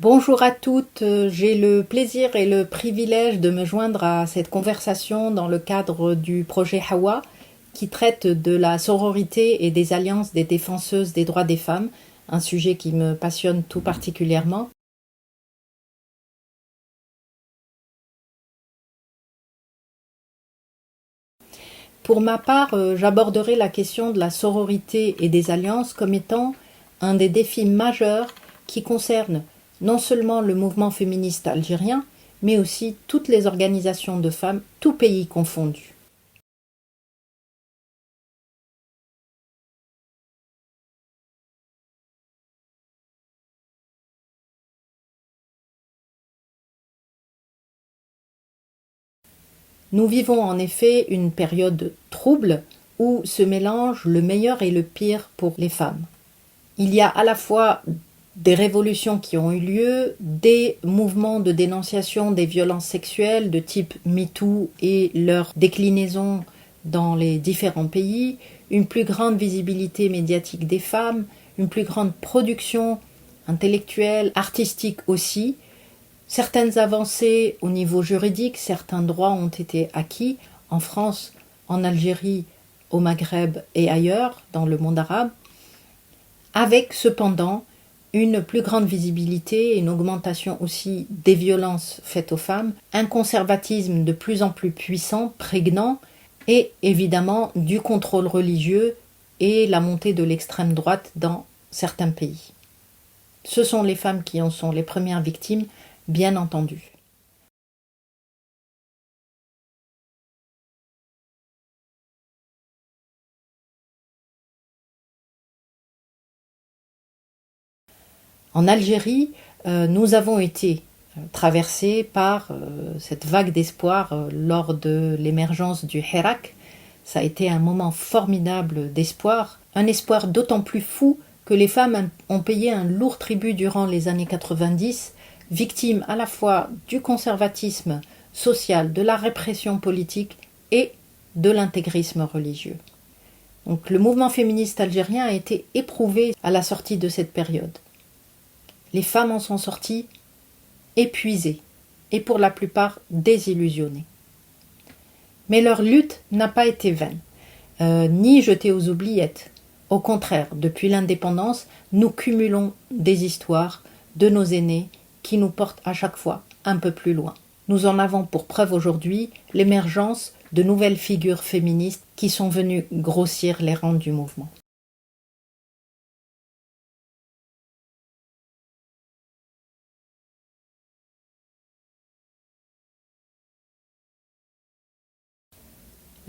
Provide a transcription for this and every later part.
Bonjour à toutes, j'ai le plaisir et le privilège de me joindre à cette conversation dans le cadre du projet Hawa qui traite de la sororité et des alliances des défenseuses des droits des femmes, un sujet qui me passionne tout particulièrement. Pour ma part, j'aborderai la question de la sororité et des alliances comme étant un des défis majeurs qui concerne non seulement le mouvement féministe algérien, mais aussi toutes les organisations de femmes, tous pays confondus. Nous vivons en effet une période trouble où se mélangent le meilleur et le pire pour les femmes. Il y a à la fois des révolutions qui ont eu lieu, des mouvements de dénonciation des violences sexuelles de type MeToo et leur déclinaison dans les différents pays, une plus grande visibilité médiatique des femmes, une plus grande production intellectuelle, artistique aussi. Certaines avancées au niveau juridique, certains droits ont été acquis en France, en Algérie, au Maghreb et ailleurs dans le monde arabe, avec cependant une plus grande visibilité et une augmentation aussi des violences faites aux femmes, un conservatisme de plus en plus puissant, prégnant, et évidemment du contrôle religieux et la montée de l'extrême droite dans certains pays. Ce sont les femmes qui en sont les premières victimes, bien entendu. En Algérie, nous avons été traversés par cette vague d'espoir lors de l'émergence du Hirak. Ça a été un moment formidable d'espoir, un espoir d'autant plus fou que les femmes ont payé un lourd tribut durant les années 90, victimes à la fois du conservatisme social, de la répression politique et de l'intégrisme religieux. Donc, le mouvement féministe algérien a été éprouvé à la sortie de cette période. Les femmes en sont sorties épuisées et pour la plupart désillusionnées. Mais leur lutte n'a pas été vaine, ni jetée aux oubliettes. Au contraire, depuis l'indépendance, nous cumulons des histoires de nos aînés qui nous portent à chaque fois un peu plus loin. Nous en avons pour preuve aujourd'hui l'émergence de nouvelles figures féministes qui sont venues grossir les rangs du mouvement.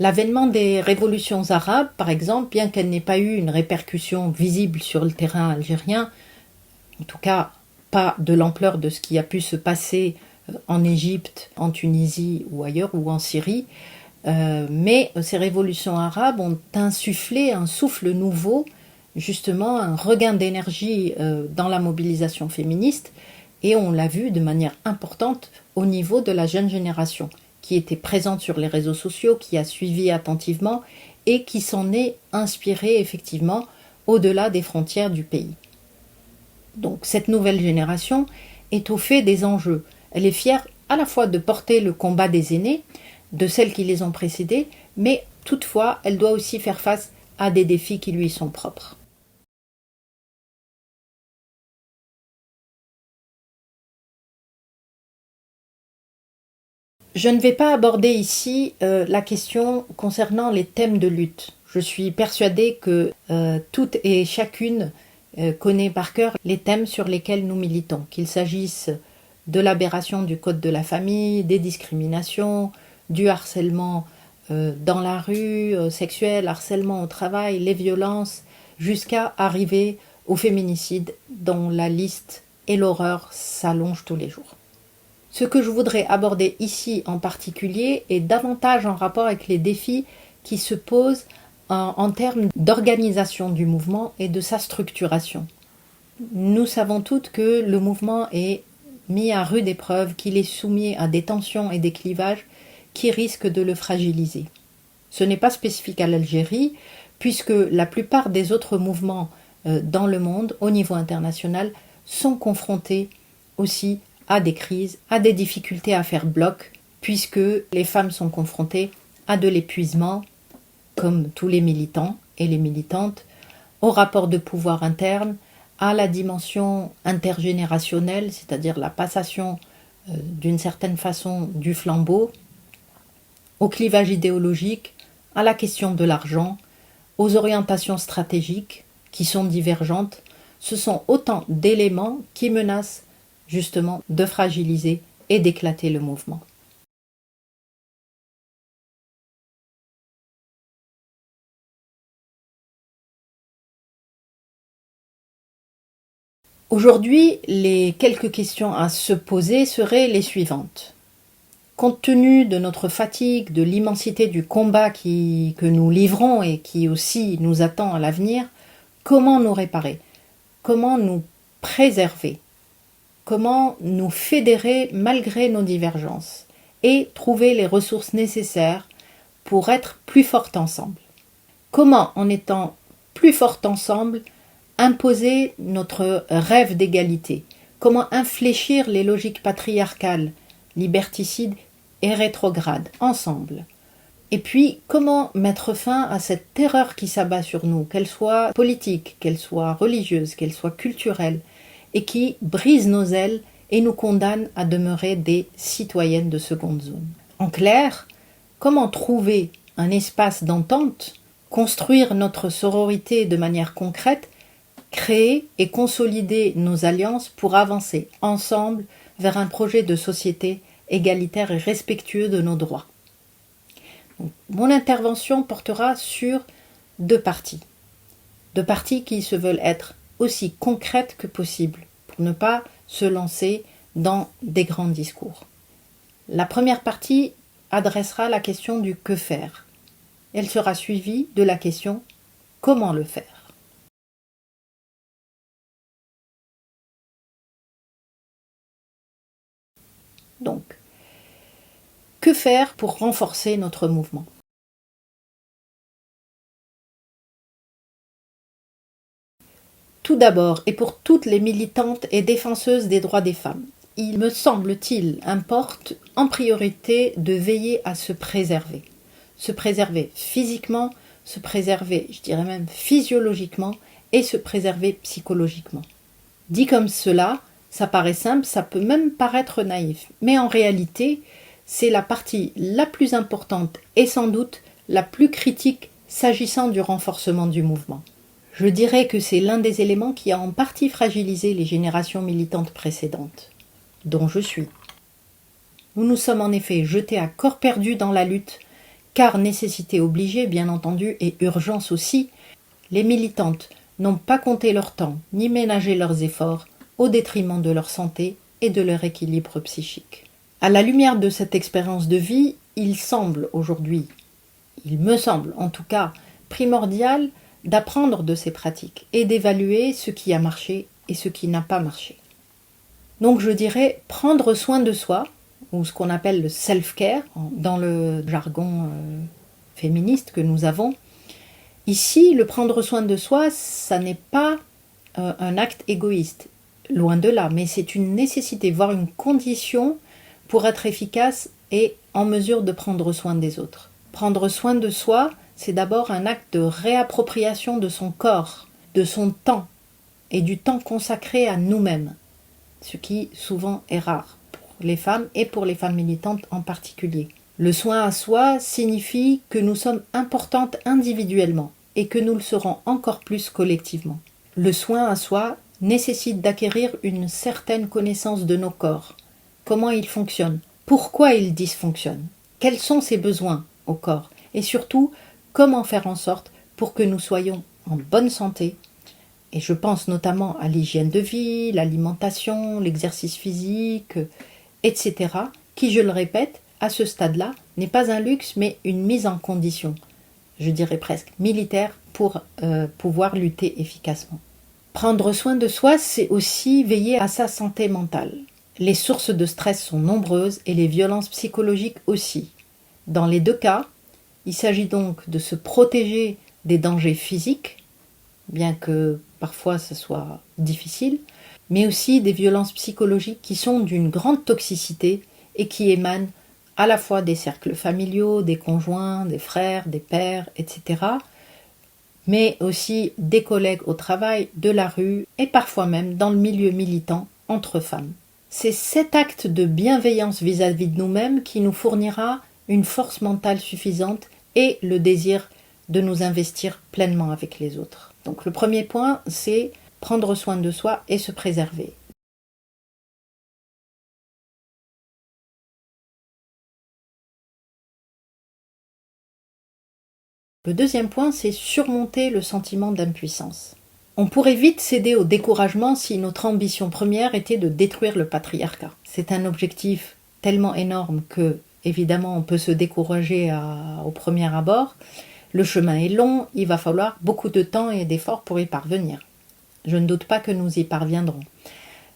L'avènement des révolutions arabes, par exemple, bien qu'elle n'ait pas eu une répercussion visible sur le terrain algérien, en tout cas pas de l'ampleur de ce qui a pu se passer en Égypte, en Tunisie ou ailleurs, ou en Syrie, mais ces révolutions arabes ont insufflé un souffle nouveau, justement un regain d'énergie dans la mobilisation féministe, et on l'a vu de manière importante au niveau de la jeune génération, qui était présente sur les réseaux sociaux, qui a suivi attentivement et qui s'en est inspirée effectivement au-delà des frontières du pays. Donc cette nouvelle génération est au fait des enjeux. Elle est fière à la fois de porter le combat des aînés, de celles qui les ont précédées, mais toutefois elle doit aussi faire face à des défis qui lui sont propres. Je ne vais pas aborder ici la question concernant les thèmes de lutte. Je suis persuadée que toutes et chacune connaît par cœur les thèmes sur lesquels nous militons, qu'il s'agisse de l'aberration du code de la famille, des discriminations, du harcèlement dans la rue, sexuel, harcèlement au travail, les violences, jusqu'à arriver au féminicide dont la liste et l'horreur s'allongent tous les jours. Ce que je voudrais aborder ici en particulier est davantage en rapport avec les défis qui se posent en termes d'organisation du mouvement et de sa structuration. Nous savons toutes que le mouvement est mis à rude épreuve, qu'il est soumis à des tensions et des clivages qui risquent de le fragiliser. Ce n'est pas spécifique à l'Algérie, puisque la plupart des autres mouvements dans le monde, au niveau international, sont confrontés aussi à des crises, à des difficultés à faire bloc, puisque les femmes sont confrontées à de l'épuisement, comme tous les militants et les militantes, au rapport de pouvoir interne, à la dimension intergénérationnelle, c'est-à-dire la passation d'une certaine façon du flambeau, au clivage idéologique, à la question de l'argent, aux orientations stratégiques qui sont divergentes. Ce sont autant d'éléments qui menacent justement de fragiliser et d'éclater le mouvement. Aujourd'hui, les quelques questions à se poser seraient les suivantes. Compte tenu de notre fatigue, de l'immensité du combat que nous livrons et qui aussi nous attend à l'avenir, comment nous réparer? Comment nous préserver? Comment nous fédérer malgré nos divergences et trouver les ressources nécessaires pour être plus fortes ensemble? Comment, en étant plus fortes ensemble, imposer notre rêve d'égalité? Comment infléchir les logiques patriarcales, liberticides et rétrogrades ensemble? Et puis, comment mettre fin à cette terreur qui s'abat sur nous, qu'elle soit politique, qu'elle soit religieuse, qu'elle soit culturelle, et qui brise nos ailes et nous condamne à demeurer des citoyennes de seconde zone? En clair, comment trouver un espace d'entente, construire notre sororité de manière concrète, créer et consolider nos alliances pour avancer ensemble vers un projet de société égalitaire et respectueux de nos droits? Donc, mon intervention portera sur deux parties qui se veulent être aussi concrètes que possible pour ne pas se lancer dans des grands discours. La première partie adressera la question du que faire. Elle sera suivie de la question comment le faire. Donc, que faire pour renforcer notre mouvement? Tout d'abord, et pour toutes les militantes et défenseuses des droits des femmes, il me semble-t-il importe en priorité de veiller à se préserver. Se préserver physiquement, se préserver, je dirais même physiologiquement, et se préserver psychologiquement. Dit comme cela, ça paraît simple, ça peut même paraître naïf, mais en réalité, c'est la partie la plus importante et sans doute la plus critique s'agissant du renforcement du mouvement. Je dirais que c'est l'un des éléments qui a en partie fragilisé les générations militantes précédentes, dont je suis. Nous nous sommes en effet jetés à corps perdu dans la lutte, car nécessité obligée, bien entendu, et urgence aussi, les militantes n'ont pas compté leur temps ni ménagé leurs efforts au détriment de leur santé et de leur équilibre psychique. À la lumière de cette expérience de vie, il me semble en tout cas, primordial d'apprendre de ces pratiques et d'évaluer ce qui a marché et ce qui n'a pas marché. Donc je dirais prendre soin de soi, ou ce qu'on appelle le self-care, dans le jargon féministe que nous avons. Ici, le prendre soin de soi, ça n'est pas un acte égoïste, loin de là, mais c'est une nécessité, voire une condition pour être efficace et en mesure de prendre soin des autres. Prendre soin de soi, c'est d'abord un acte de réappropriation de son corps, de son temps et du temps consacré à nous-mêmes, ce qui souvent est rare pour les femmes et pour les femmes militantes en particulier. Le soin à soi signifie que nous sommes importantes individuellement et que nous le serons encore plus collectivement. Le soin à soi nécessite d'acquérir une certaine connaissance de nos corps, comment ils fonctionnent, pourquoi ils dysfonctionnent, quels sont ses besoins au corps et surtout comment faire en sorte pour que nous soyons en bonne santé. Et je pense notamment à l'hygiène de vie, l'alimentation, l'exercice physique, etc., qui, je le répète, à ce stade-là, n'est pas un luxe, mais une mise en condition, je dirais presque militaire, pour pouvoir lutter efficacement. Prendre soin de soi, c'est aussi veiller à sa santé mentale. Les sources de stress sont nombreuses et les violences psychologiques aussi. Dans les deux cas, il s'agit donc de se protéger des dangers physiques, bien que parfois ce soit difficile, mais aussi des violences psychologiques qui sont d'une grande toxicité et qui émanent à la fois des cercles familiaux, des conjoints, des frères, des pères, etc., mais aussi des collègues au travail, de la rue et parfois même dans le milieu militant entre femmes. C'est cet acte de bienveillance vis-à-vis de nous-mêmes qui nous fournira une force mentale suffisante et le désir de nous investir pleinement avec les autres. Donc le premier point, c'est prendre soin de soi et se préserver. Le deuxième point, c'est surmonter le sentiment d'impuissance. On pourrait vite céder au découragement si notre ambition première était de détruire le patriarcat. C'est un objectif tellement énorme que, évidemment, on peut se décourager au premier abord. Le chemin est long, il va falloir beaucoup de temps et d'efforts pour y parvenir. Je ne doute pas que nous y parviendrons.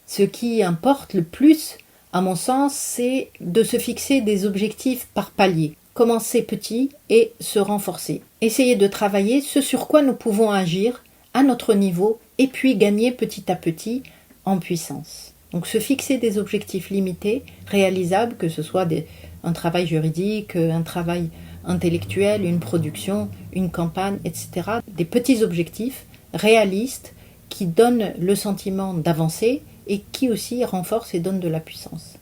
Ce qui importe le plus, à mon sens, c'est de se fixer des objectifs par palier. Commencer petit et se renforcer. Essayer de travailler ce sur quoi nous pouvons agir à notre niveau et puis gagner petit à petit en puissance. Donc se fixer des objectifs limités, réalisables, que ce soit un travail juridique, un travail intellectuel, une production, une campagne, etc. Des petits objectifs réalistes qui donnent le sentiment d'avancer et qui aussi renforcent et donnent de la puissance.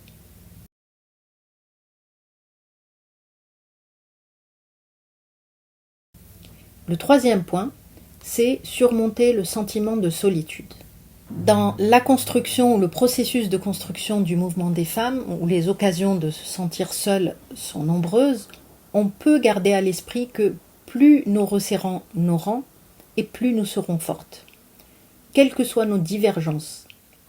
Le troisième point, c'est surmonter le sentiment de solitude. Dans la construction ou le processus de construction du mouvement des femmes, où les occasions de se sentir seules sont nombreuses, on peut garder à l'esprit que plus nous resserrons nos rangs et plus nous serons fortes. Quelles que soient nos divergences,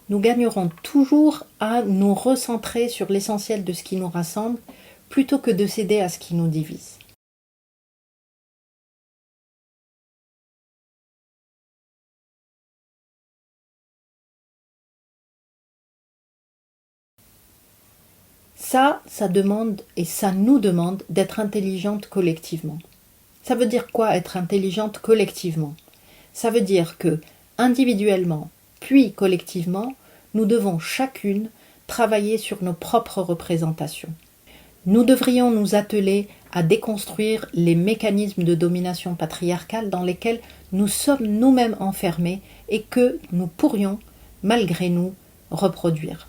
nous gagnerons toujours à nous recentrer sur l'essentiel de ce qui nous rassemble plutôt que de céder à ce qui nous divise. Ça demande et ça nous demande d'être intelligente collectivement. Ça veut dire quoi être intelligente collectivement? Ça veut dire que, individuellement, puis collectivement, nous devons chacune travailler sur nos propres représentations. Nous devrions nous atteler à déconstruire les mécanismes de domination patriarcale dans lesquels nous sommes nous-mêmes enfermés et que nous pourrions, malgré nous, reproduire.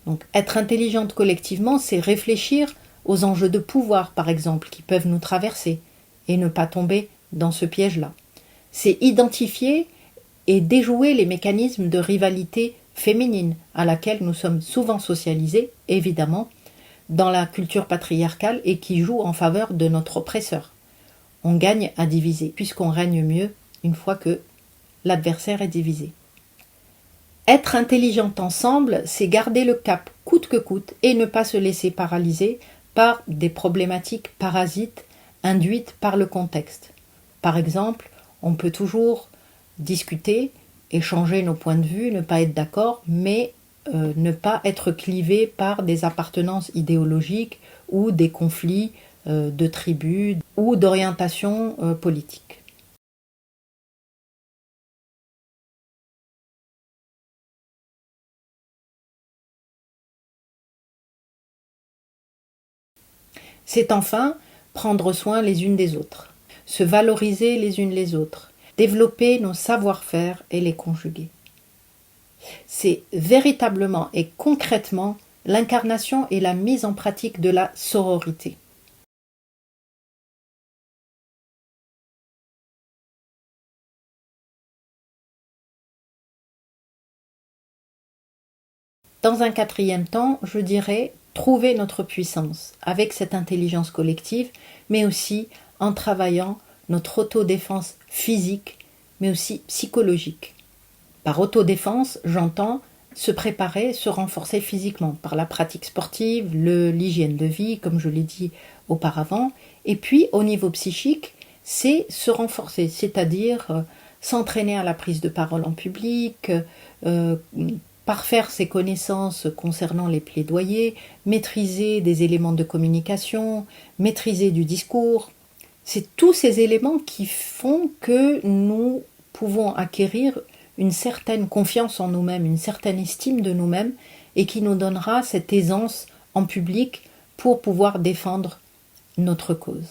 Donc être intelligente collectivement, c'est réfléchir aux enjeux de pouvoir, par exemple, qui peuvent nous traverser et ne pas tomber dans ce piège-là. C'est identifier et déjouer les mécanismes de rivalité féminine à laquelle nous sommes souvent socialisés, évidemment, dans la culture patriarcale et qui joue en faveur de notre oppresseur. On gagne à diviser, puisqu'on règne mieux une fois que l'adversaire est divisé. Être intelligente ensemble, c'est garder le cap coûte que coûte et ne pas se laisser paralyser par des problématiques parasites induites par le contexte. Par exemple, on peut toujours discuter, échanger nos points de vue, ne pas être d'accord, mais ne pas être clivé par des appartenances idéologiques ou des conflits de tribus ou d'orientation politique. C'est enfin prendre soin les unes des autres, se valoriser les unes les autres, développer nos savoir-faire et les conjuguer. C'est véritablement et concrètement l'incarnation et la mise en pratique de la sororité. Dans un quatrième temps, je dirais trouver notre puissance avec cette intelligence collective, mais aussi en travaillant notre autodéfense physique, mais aussi psychologique. Par autodéfense, j'entends se préparer, se renforcer physiquement par la pratique sportive, l'hygiène de vie, comme je l'ai dit auparavant. Et puis, au niveau psychique, c'est se renforcer, c'est-à-dire s'entraîner à la prise de parole en public, parfaire ses connaissances concernant les plaidoyers, maîtriser des éléments de communication, maîtriser du discours. C'est tous ces éléments qui font que nous pouvons acquérir une certaine confiance en nous-mêmes, une certaine estime de nous-mêmes, et qui nous donnera cette aisance en public pour pouvoir défendre notre cause.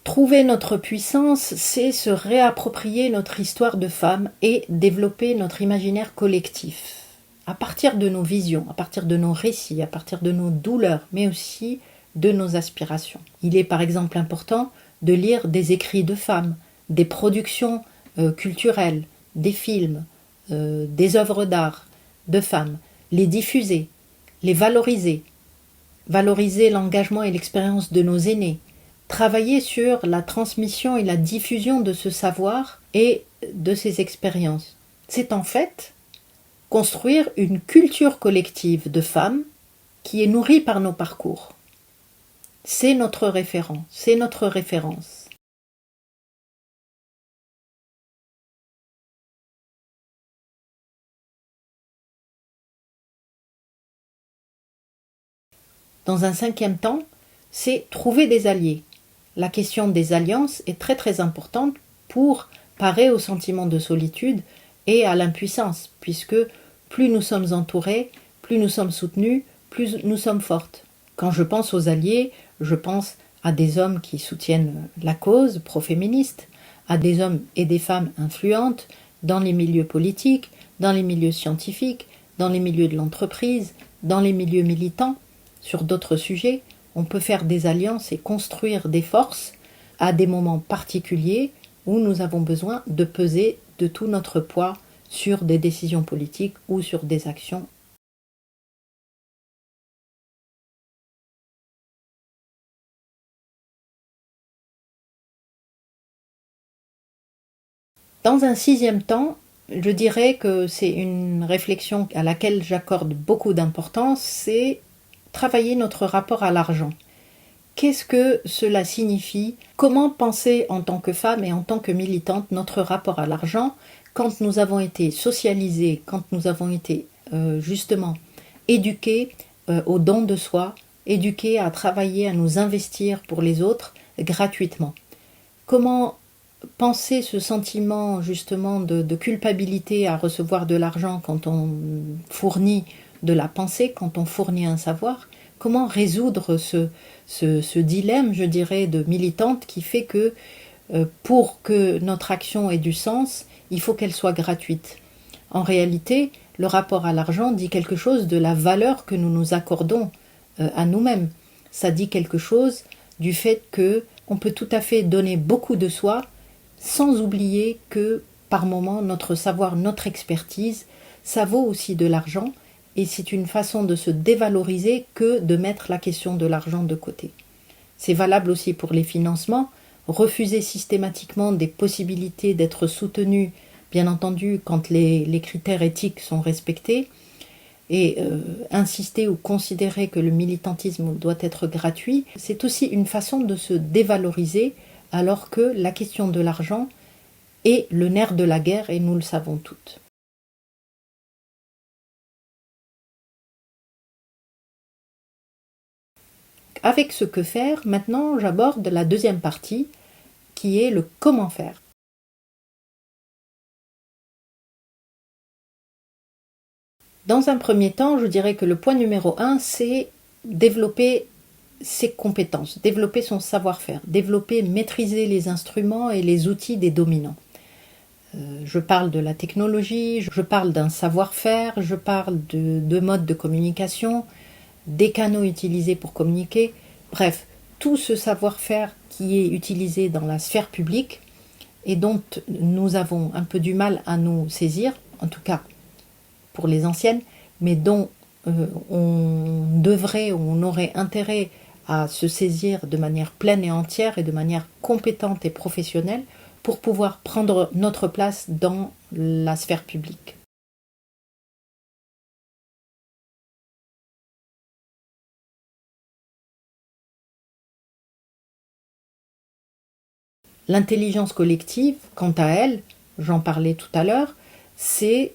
Trouver notre puissance, c'est se réapproprier notre histoire de femme et développer notre imaginaire collectif. À partir de nos visions, à partir de nos récits, à partir de nos douleurs, mais aussi de nos aspirations. Il est par exemple important de lire des écrits de femmes, des productions culturelles, des films, des œuvres d'art de femmes, les diffuser, les valoriser, valoriser l'engagement et l'expérience de nos aînés, travailler sur la transmission et la diffusion de ce savoir et de ces expériences. C'est en fait construire une culture collective de femmes qui est nourrie par nos parcours. C'est notre référent, c'est notre référence. Dans un cinquième temps, c'est trouver des alliés. La question des alliances est très très importante pour parer au sentiment de solitude et à l'impuissance, puisque plus nous sommes entourés, plus nous sommes soutenus, plus nous sommes fortes. Quand je pense aux alliés, je pense à des hommes qui soutiennent la cause pro-féministe, à des hommes et des femmes influentes dans les milieux politiques, dans les milieux scientifiques, dans les milieux de l'entreprise, dans les milieux militants. Sur d'autres sujets, on peut faire des alliances et construire des forces à des moments particuliers où nous avons besoin de peser de tout notre poids sur des décisions politiques ou sur des actions. Dans un sixième temps, je dirais que c'est une réflexion à laquelle j'accorde beaucoup d'importance, c'est travailler notre rapport à l'argent. Qu'est-ce que cela signifie? Comment penser en tant que femme et en tant que militante notre rapport à l'argent quand nous avons été socialisés, quand nous avons été justement éduqués au don de soi, éduqués à travailler, à nous investir pour les autres gratuitement? Comment penser ce sentiment justement de culpabilité à recevoir de l'argent quand on fournit de la pensée, quand on fournit un savoir? Comment résoudre ce dilemme, je dirais, de militante qui fait que pour que notre action ait du sens, il faut qu'elle soit gratuite. En réalité, le rapport à l'argent dit quelque chose de la valeur que nous nous accordons à nous-mêmes. Ça dit quelque chose du fait que on peut tout à fait donner beaucoup de soi sans oublier que par moment notre savoir, notre expertise, ça vaut aussi de l'argent et c'est une façon de se dévaloriser que de mettre la question de l'argent de côté. C'est valable aussi pour les financements. Refuser systématiquement des possibilités d'être soutenu, bien entendu, quand les critères éthiques sont respectés, et insister ou considérer que le militantisme doit être gratuit, c'est aussi une façon de se dévaloriser alors que la question de l'argent est le nerf de la guerre et nous le savons toutes. Avec ce que faire, maintenant j'aborde la deuxième partie qui est le comment faire. Dans un premier temps, je dirais que le point numéro 1, c'est développer ses compétences, développer son savoir-faire, développer, maîtriser les instruments et les outils des dominants. Je parle de la technologie, je parle d'un savoir-faire, je parle de modes de communication, des canaux utilisés pour communiquer, bref, tout ce savoir-faire qui est utilisé dans la sphère publique et dont nous avons un peu du mal à nous saisir, en tout cas pour les anciennes, mais dont on devrait ou on aurait intérêt à se saisir de manière pleine et entière et de manière compétente et professionnelle pour pouvoir prendre notre place dans la sphère publique. L'intelligence collective, quant à elle, j'en parlais tout à l'heure, c'est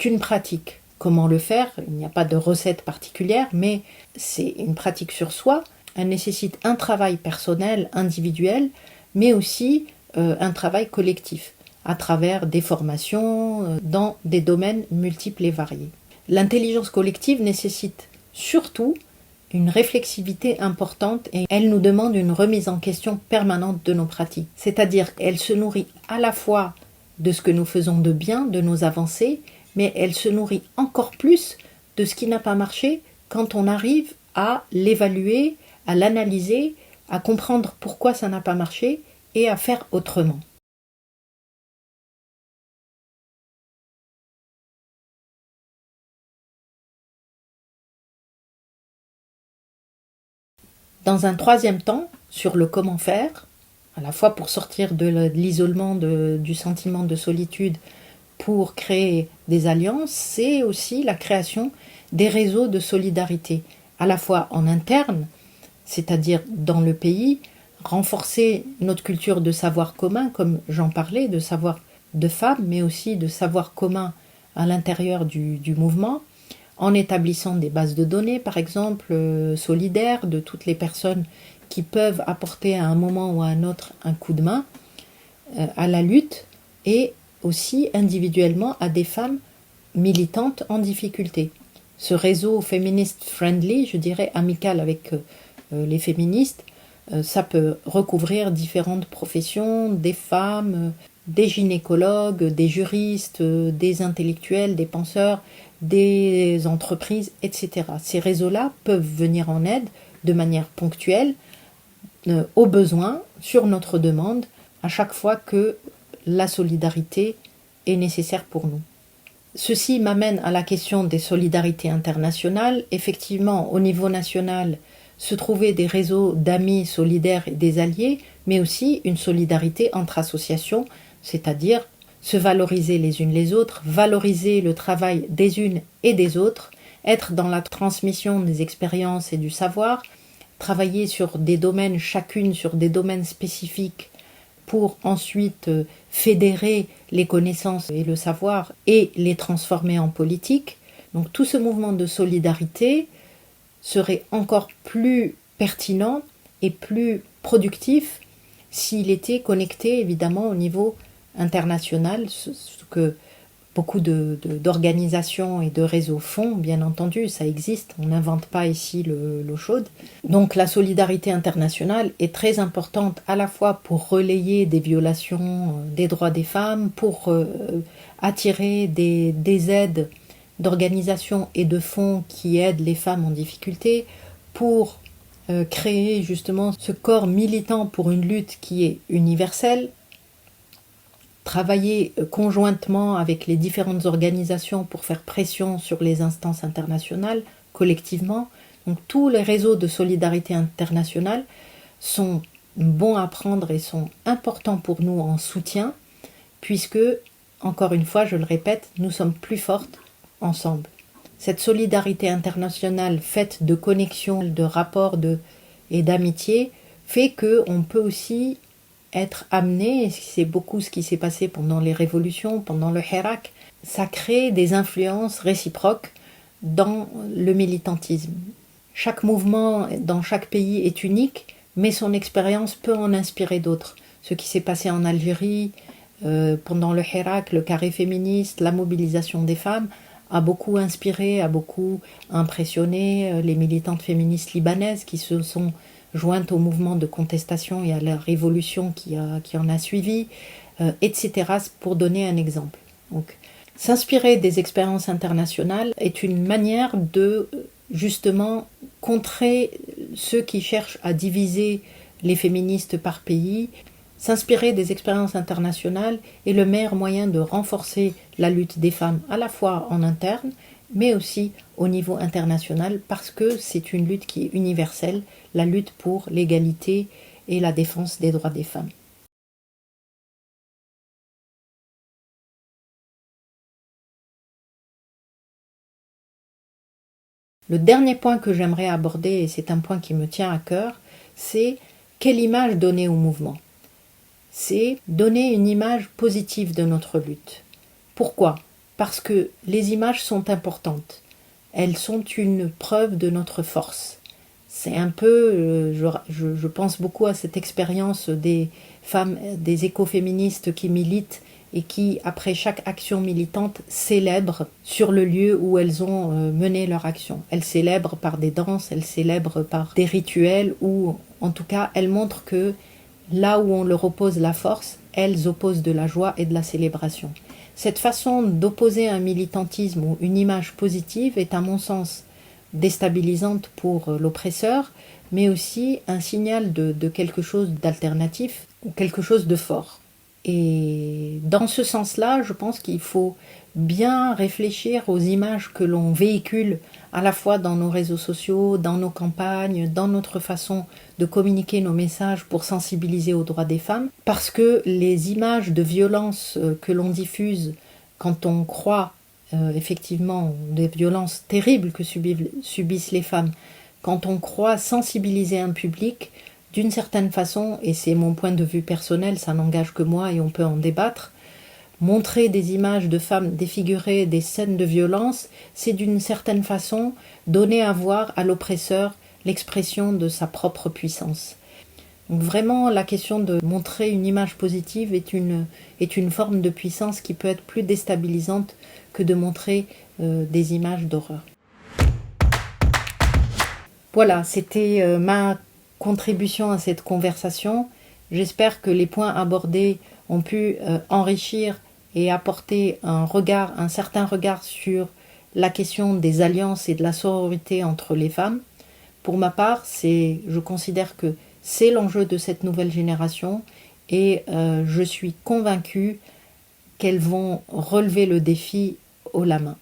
une pratique. Comment le faire? Il n'y a pas de recette particulière, mais c'est une pratique sur soi. Elle nécessite un travail personnel, individuel, mais aussi un travail collectif. à travers des formations dans des domaines multiples et variés. L'intelligence collective nécessite surtout une réflexivité importante et elle nous demande une remise en question permanente de nos pratiques. C'est-à-dire qu'elle se nourrit à la fois de ce que nous faisons de bien, de nos avancées, mais elle se nourrit encore plus de ce qui n'a pas marché quand on arrive à l'évaluer, à l'analyser, à comprendre pourquoi ça n'a pas marché et à faire autrement. Dans un troisième temps, sur le comment faire, à la fois pour sortir de l'isolement, du sentiment de solitude, pour créer des alliances, c'est aussi la création des réseaux de solidarité, à la fois en interne, c'est-à-dire dans le pays, renforcer notre culture de savoir commun, comme j'en parlais, de savoir de femmes, mais aussi de savoir commun à l'intérieur du mouvement, en établissant des bases de données, par exemple, solidaires, de toutes les personnes qui peuvent apporter à un moment ou à un autre un coup de main à la lutte, et aussi individuellement à des femmes militantes en difficulté. Ce réseau féministe friendly, je dirais amical avec les féministes, ça peut recouvrir différentes professions, des femmes, des gynécologues, des juristes, des intellectuels, des penseurs, des entreprises, etc. Ces réseaux-là peuvent venir en aide de manière ponctuelle, au besoin, sur notre demande, à chaque fois que la solidarité est nécessaire pour nous. Ceci m'amène à la question des solidarités internationales. Effectivement, au niveau national, se trouver des réseaux d'amis solidaires et des alliés, mais aussi une solidarité entre associations, c'est-à-dire se valoriser les unes les autres, valoriser le travail des unes et des autres, être dans la transmission des expériences et du savoir, travailler sur des domaines, chacune sur des domaines spécifiques, pour ensuite fédérer les connaissances et le savoir et les transformer en politique. Donc tout ce mouvement de solidarité serait encore plus pertinent et plus productif s'il était connecté évidemment au niveau international, ce que beaucoup d'organisations et de réseaux font, bien entendu, ça existe, on n'invente pas ici l'eau chaude. Donc la solidarité internationale est très importante à la fois pour relayer des violations des droits des femmes, pour attirer des aides d'organisations et de fonds qui aident les femmes en difficulté, pour créer justement ce corps militant pour une lutte qui est universelle, travailler conjointement avec les différentes organisations pour faire pression sur les instances internationales, collectivement. Donc tous les réseaux de solidarité internationale sont bons à prendre et sont importants pour nous en soutien, puisque, encore une fois, je le répète, nous sommes plus fortes ensemble. Cette solidarité internationale faite de connexions, de rapports et d'amitié fait qu'on peut aussi être amené, et c'est beaucoup ce qui s'est passé pendant les révolutions, pendant le Hirak, ça crée des influences réciproques dans le militantisme. Chaque mouvement dans chaque pays est unique, mais son expérience peut en inspirer d'autres. Ce qui s'est passé en Algérie pendant le Hirak, le carré féministe, la mobilisation des femmes, a beaucoup inspiré, a beaucoup impressionné les militantes féministes libanaises qui se sont jointes au mouvement de contestation et à la révolution qui en a suivi, etc., pour donner un exemple. Donc, s'inspirer des expériences internationales est une manière de justement contrer ceux qui cherchent à diviser les féministes par pays. S'inspirer des expériences internationales est le meilleur moyen de renforcer la lutte des femmes à la fois en interne, mais aussi au niveau international, parce que c'est une lutte qui est universelle, la lutte pour l'égalité et la défense des droits des femmes. Le dernier point que j'aimerais aborder, et c'est un point qui me tient à cœur, c'est quelle image donner au mouvement. C'est donner une image positive de notre lutte. Pourquoi ? Parce que les images sont importantes. Elles sont une preuve de notre force. C'est un peu, je pense beaucoup à cette expérience des femmes, des écoféministes qui militent et qui, après chaque action militante, célèbrent sur le lieu où elles ont mené leur action. Elles célèbrent par des danses, elles célèbrent par des rituels, ou en tout cas, elles montrent que là où on leur oppose la force, elles opposent de la joie et de la célébration. Cette façon d'opposer un militantisme ou une image positive est, à mon sens, déstabilisante pour l'oppresseur, mais aussi un signal de quelque chose d'alternatif ou quelque chose de fort. Et dans ce sens-là, je pense qu'il faut bien réfléchir aux images que l'on véhicule à la fois dans nos réseaux sociaux, dans nos campagnes, dans notre façon de communiquer nos messages pour sensibiliser aux droits des femmes, parce que les images de violence que l'on diffuse quand on croit effectivement des violences terribles que subissent les femmes, quand on croit sensibiliser un public, d'une certaine façon, et c'est mon point de vue personnel, ça n'engage que moi et on peut en débattre, montrer des images de femmes défigurées, des scènes de violence, c'est d'une certaine façon donner à voir à l'oppresseur l'expression de sa propre puissance. Donc vraiment, la question de montrer une image positive est une forme de puissance qui peut être plus déstabilisante que de montrer des images d'horreur. Voilà, c'était ma contribution à cette conversation. J'espère que les points abordés ont pu enrichir et apporter un certain regard sur la question des alliances et de la sororité entre les femmes. Pour ma part, je considère que c'est l'enjeu de cette nouvelle génération et je suis convaincue qu'elles vont relever le défi haut la main.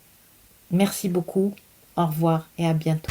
Merci beaucoup, au revoir et à bientôt.